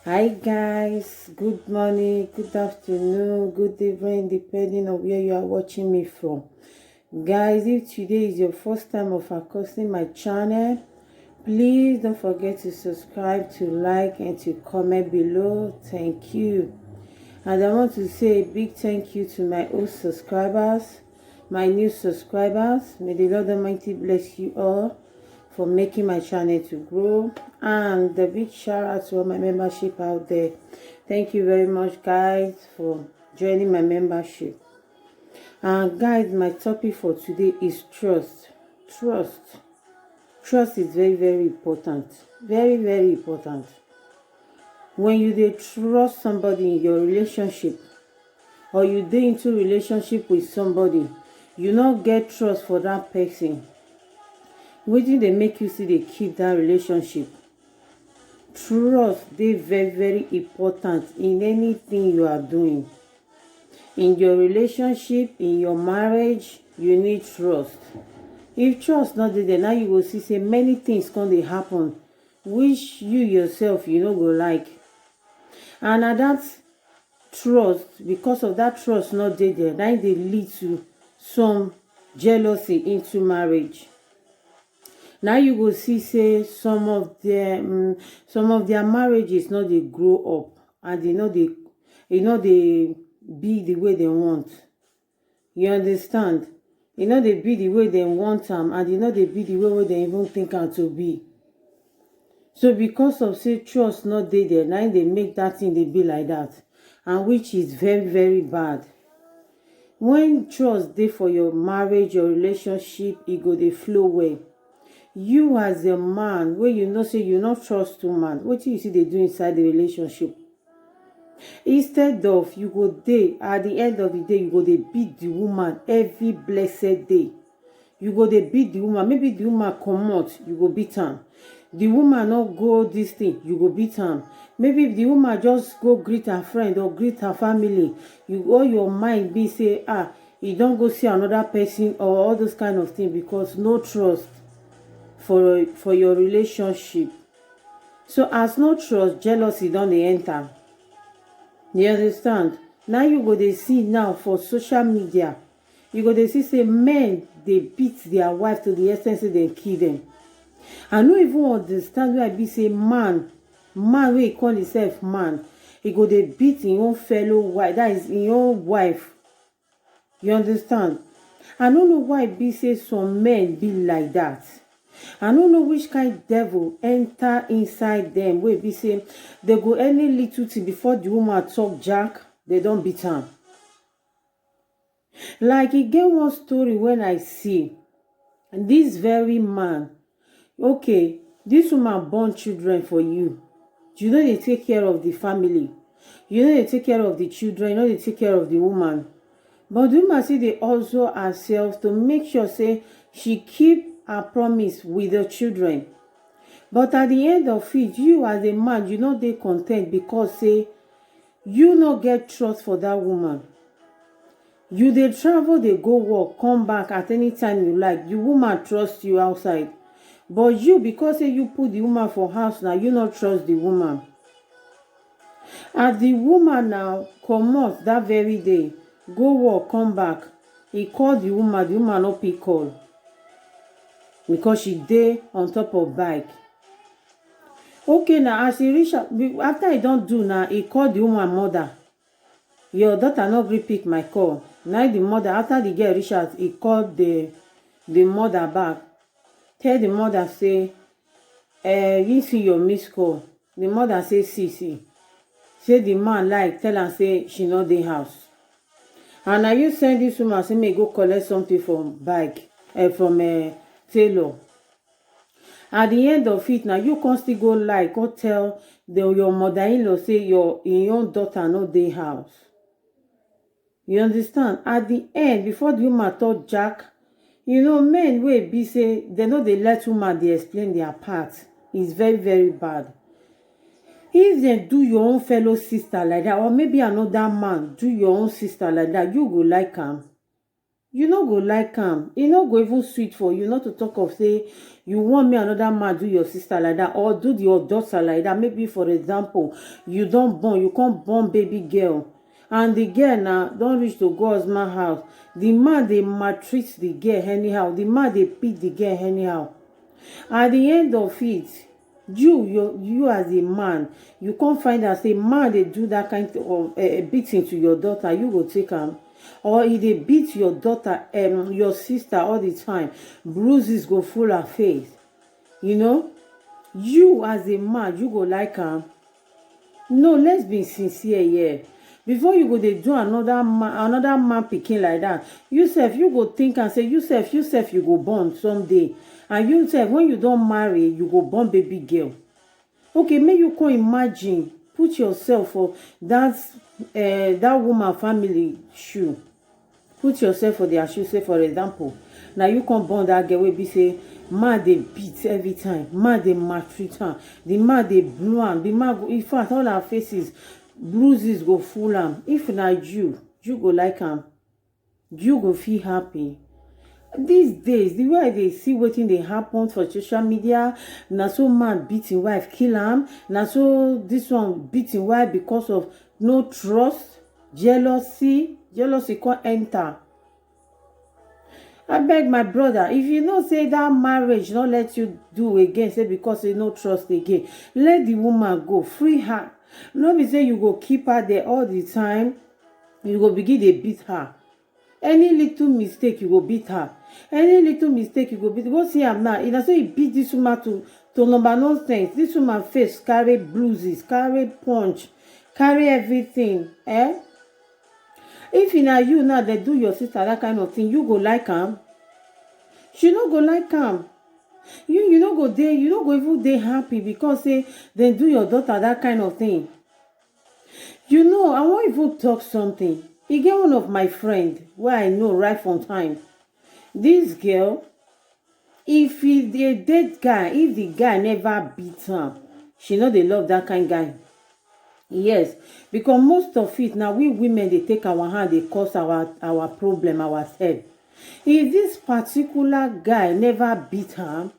Hi guys, good morning, good afternoon, good evening, depending on where you are watching me from. Guys, if today is your first time of accessing my channel, please don't forget to subscribe, to like, and to comment below. Thank you. And I want to say a big thank you to my old subscribers, my new subscribers. May the Lord Almighty bless you all for making my channel to grow, and the big shout out to all my membership out there. Thank you very much guys for joining my membership. And guys, my topic for today is trust is very important, very important. When you dey trust somebody in your relationship, or you dey into relationship with somebody, you not get trust for that person, wetin dey make you still dey keep that relationship? Trust dey very important in anything you are doing. In your relationship, in your marriage, you need trust. If trust not dey there, now you go see say many things come dey happen which you yourself you no go like. And na that trust, because of that trust not dey there, na dey lead to some jealousy into marriage. Now you go see say some of their marriages no dey grow up, and they be the way they want. You understand? They be the way they want them, and they be the way where they even think am to be. So because of say trust not dey there, now they make that thing they be like that, and which is very bad. When trust dey for your marriage, your relationship, it go dey flow well. You as a man, where you know say you not trust woman, wetin you see they do inside the relationship? Instead of you go dey at the end of the day, you go dey beat the woman every blessed day. You go dey beat the woman. Maybe the woman comot, you go beat am. The woman not go this thing, you go beat am. Maybe if the woman just go greet her friend or greet her family, all your mind be say, you don't go see another person or all those kind of things, because no trust for your relationship. So as no trust, jealousy don dey enter. You understand? Now you go dey see now for social media, you go dey see say men dey beat their wife to the extent say they kill them. I no even understand why be say man wey call himself man, he go dey beat his own fellow wife, that is his own wife. You understand? I don't know why be say some men be like that. I don't know which kind devil enter inside them, wey be say they go any little thing before the woman talk jack, they don't beat am. Like e get one story when I see this very man. Okay, this woman born children for you. You know they take care of the family. You know they take care of the children. You know they take care of the woman. But the woman say they also herself to make sure say she keep her promise with the children. But at the end of it, you as a man, you know they content, because say you no get trust for that woman. You dey travel, they go work, come back at any time you like. The woman trust you outside. But you, because say you put the woman for house now, you not trust the woman. And the woman now comot that very day, go work, come back. He called the woman no pick call, because she dey on top of bike. Okay, now as he reach after he don't do now, he called the woman mother. Your daughter not gree pick my call. Now the mother, after the girl reach out, he called the mother back. Tell the mother say, you see your missed call. The mother say, see. Say the man like tell her say she not dey house. And now you send this woman say me go collect something from bike, from tailor. At the end of it, now you can still go like go tell your mother-in-law say your own daughter no dey house. You understand? At the end, before the woman talk jack, men wey be say they know they let woman they explain their part. It's very bad. If they do your own fellow sister like that, or maybe another man do your own sister like that, you go like am. you no go like am. E no go even sweet for you, not to talk of say you want me another man do your sister like that, or do your daughter like that. Maybe for example, you don born, you can't born baby girl, and the girl now don reach to go husband house. The man dey maltreat the girl anyhow, the man dey beat the girl anyhow. At the end of it, you as a man, you can't find out say man dey do that kind of beating to your daughter. You go take am? Or if they beat your daughter, your sister all the time, bruises go full her face. You know, you as a man, you go like am? No, let's be sincere here. Before you go dey do another man pikin like that, you go think and say you go born someday, and you when you don't marry, you go born baby girl. Okay, make you can imagine, put yourself for that woman family shoe. Put yourself for their shoe. Say for example, now you can born that girl wey be say man dey beat every time, man dey maltreat her, the man dey blow am, the man go, in fact all her faces bruises go full am. If na you go like am? You go feel happy? These days, the way they see wetin dey happen for social media, na so man beat him wife, kill am. Na so this one beat him wife because of no trust, jealousy come enter. I beg my brother, if you know say that marriage not let you do again, say because they no trust again, let the woman go, free her. No be say you go keep her there all the time, you go begin dey beat her. Any little mistake you go beat her, any little mistake you go beat. Go see am now, na so he beat this woman to number nonsense. This woman face carry bruises, carry punch, carry everything. If na you now they do your sister that kind of thing, you go like am? She no go like am. You no go even dey happy because say they do your daughter that kind of thing. You know, I wan even talk something. E get one of my friend where I know right from time. This girl, if he dey date guy, if the guy never beat her, she no dey love that kind guy. Yes, because most of it now we women they take our hand, they cause our problem ourselves. If this particular guy never beat her,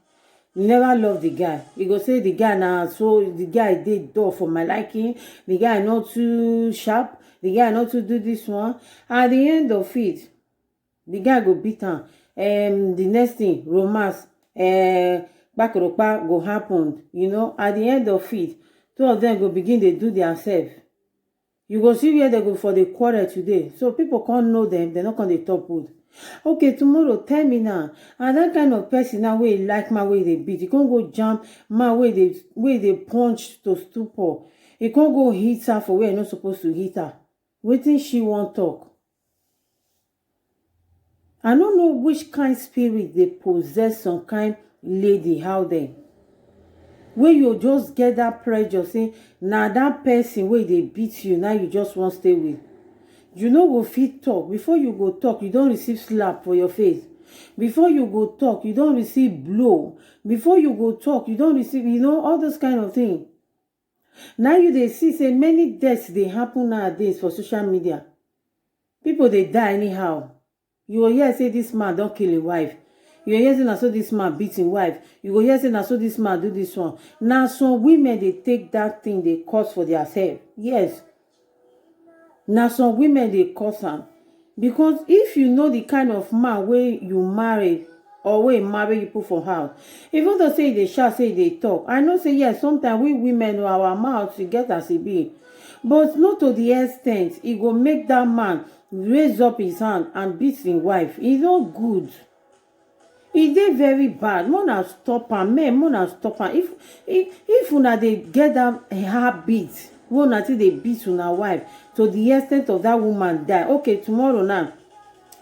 never love the guy, you go say the guy now, so the guy did door for my liking, the guy not too sharp, the guy not to do this one. At the end of it, the guy go beat her. The next thing, romance, backropa go happen. You know, at the end of it, two of them go begin they do their self. You go see where they go for the quarrel today. So people can't know them, they're not gonna talk good. Okay, tomorrow tell me now. And that kind of person now way like my way they beat. You can't go jump my way they punch to stupor. You can't go hit her for where you're not supposed to hit her. Waiting she won't talk. I don't know which kind spirit they possess some kind lady out there. Where you just get that pressure, say, now that person where they beat you, now you just won't stay with. You know go fit talk. Before you go talk, you don't receive slap for your face. Before you go talk, you don't receive blow. Before you go talk, you don't receive, you know, all those kind of things. Now you they see, say, many deaths they happen nowadays for social media. People they die anyhow. You will hear say this man don't kill his wife. You hear say na so this man beat his wife. You go hear say na so this man do this one. Now some women they take that thing they cause for themselves. Yes. Now some women they cause am. Because if you know the kind of man where you marry or where marry you put for house, even though say they shout, say they talk. I know say yes, sometimes we women know our mouth to get as it be. But not to the extent it go make that man raise up his hand and beat his wife. It's not good. It dey very bad. Mona stop am, men. Mona stop am. If una dey get that habit, una till they beat una wife to the extent of that woman die. Okay, tomorrow now,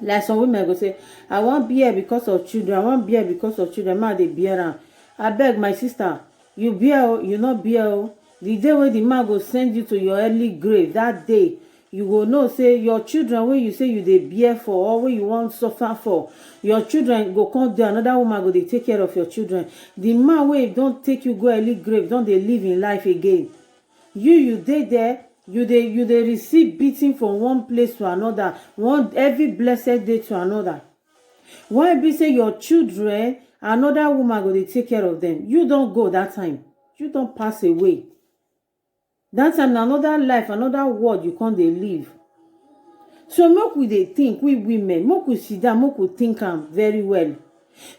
like some women go say, I want beer because of children. I want beer because of children. Man, they bear am. I beg my sister, you bear, you not bear. The day when the man go send you to your early grave, that day you go know say your children wey you say you dey bear for or wey you wan suffer for, your children go come there, another woman go dey take care of your children. The man wey don take you go early grave don dey live in life again. You dey there, you dey receive beating from one place to another, one every blessed day to another. Why be say your children, another woman go dey take care of them? You don't go that time. You don't pass away. That's another life, another world you can't dey live. So make we dey think, we women, make we sit down, make we think am very well.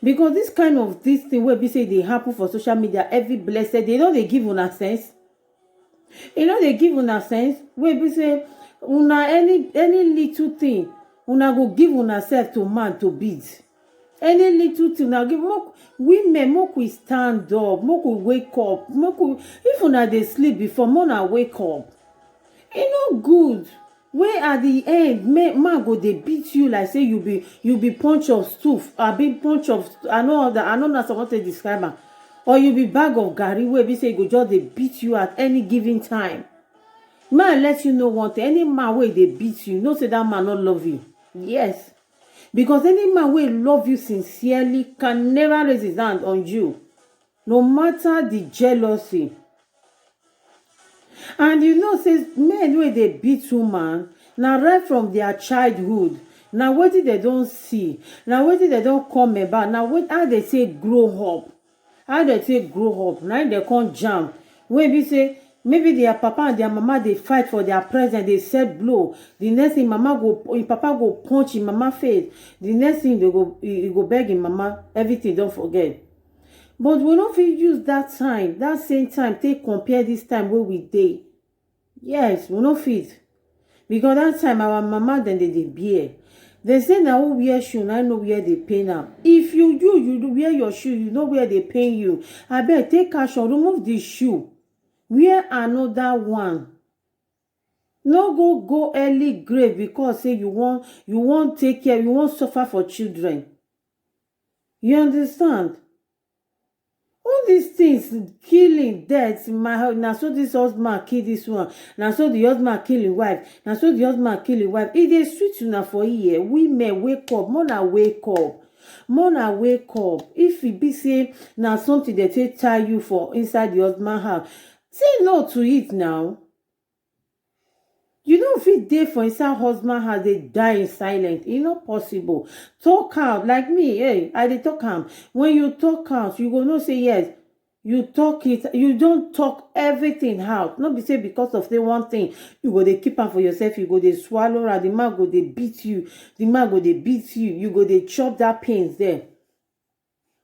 Because this kind of this thing wey be say dey happen for social media every blessed day, they no dey give una sense. You know they give una sense. Wey be say una any little thing, una go give una self to man to beat. Any little thing now give women, make we stand up, make we wake up, make we, if una dey sleep before, una wake up. E no good. Wey at the end, man go dey beat you like say you be punch of stoof, be punch of, I know na someone to describe am, or you be bag of garri wey be say e go just dey beat you at any given time. Man let you know one thing, any man wey dey beat you, know say that man no love you. Yes. Because any man wey love you sincerely can never raise his hand on you, no matter the jealousy. And you know, say men wey dey beat woman, na right from their childhood. Na wetin they don't see, na wetin they don't come about, na how they say grow up. How they say grow up, now they come jam. Wey be say maybe their papa and their mama they fight for their present, they set blow. The next thing papa go punch in mama face. The next thing he go beg in mama, everything don't forget. But we no fit use that same time, take compare this time where we dey. Yes, we no fit. Because that time our mama then they bear. They say na who wear shoe, I know where they pain am. If you wear your shoe, you know where they pain you. I bet take action, remove the shoe. Wear another one. No go early grave because say you want take care, you want suffer for children. You understand? All these things, killing, death, now so this husband kill this one, now so the husband kill his wife, now so the husband kill his wife. It is sweet now for here. Women wake up, mona wake up. Mona wake up. If it be say now something that they tie you for inside the husband house, say no to it now. You know if it dey for inside husband house, they die in silence. It's not possible. Talk out like me. Hey, I dey talk am. When you talk out, you go know say yes. You talk it. You don't talk everything out. Not be say because of the one thing you go dey keep am for yourself. You go dey swallow and the man go dey beat you. The man go dey beat you. You go dey chop that pains there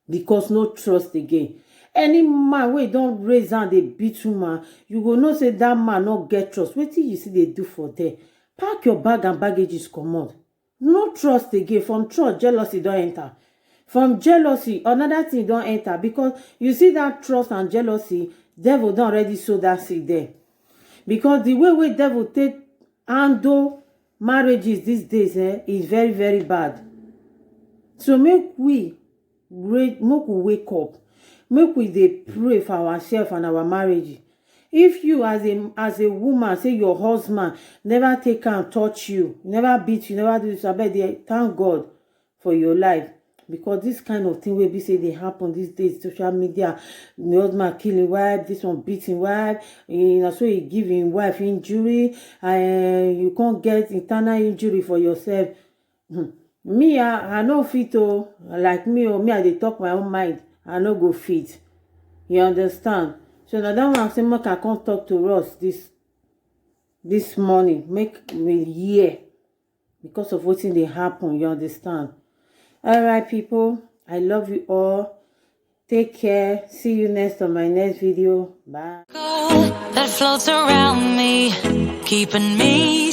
because no trust again. Any man wey don't raise hand dey beat woman, you go know say that man not get trust. Wetin you see they do for there? Pack your bag and baggages comot. No trust again. From trust, jealousy don't enter. From jealousy, another thing don't enter. Because you see that trust and jealousy, devil don't already sow that seed there. Because the way devil take handle marriages these days is very, very bad. So make we wake up. Make we dey pray for ourselves and our marriage. If you as a woman say your husband never take and touch you, never beat you, never do this, I bet they thank God for your life. Because this kind of thing will be say they happen these days, social media, the husband killing wife, this one beating wife, so he giving wife injury, you can't get internal injury for yourself. Me, I no fit like me I dey talk my own mind. I no go fit. You understand? So now that one I say make I come talk to us this morning. Make me hear because of what they happen. You understand? All right, people. I love you all. Take care. See you next on my next video. Bye. That floats around me, keeping me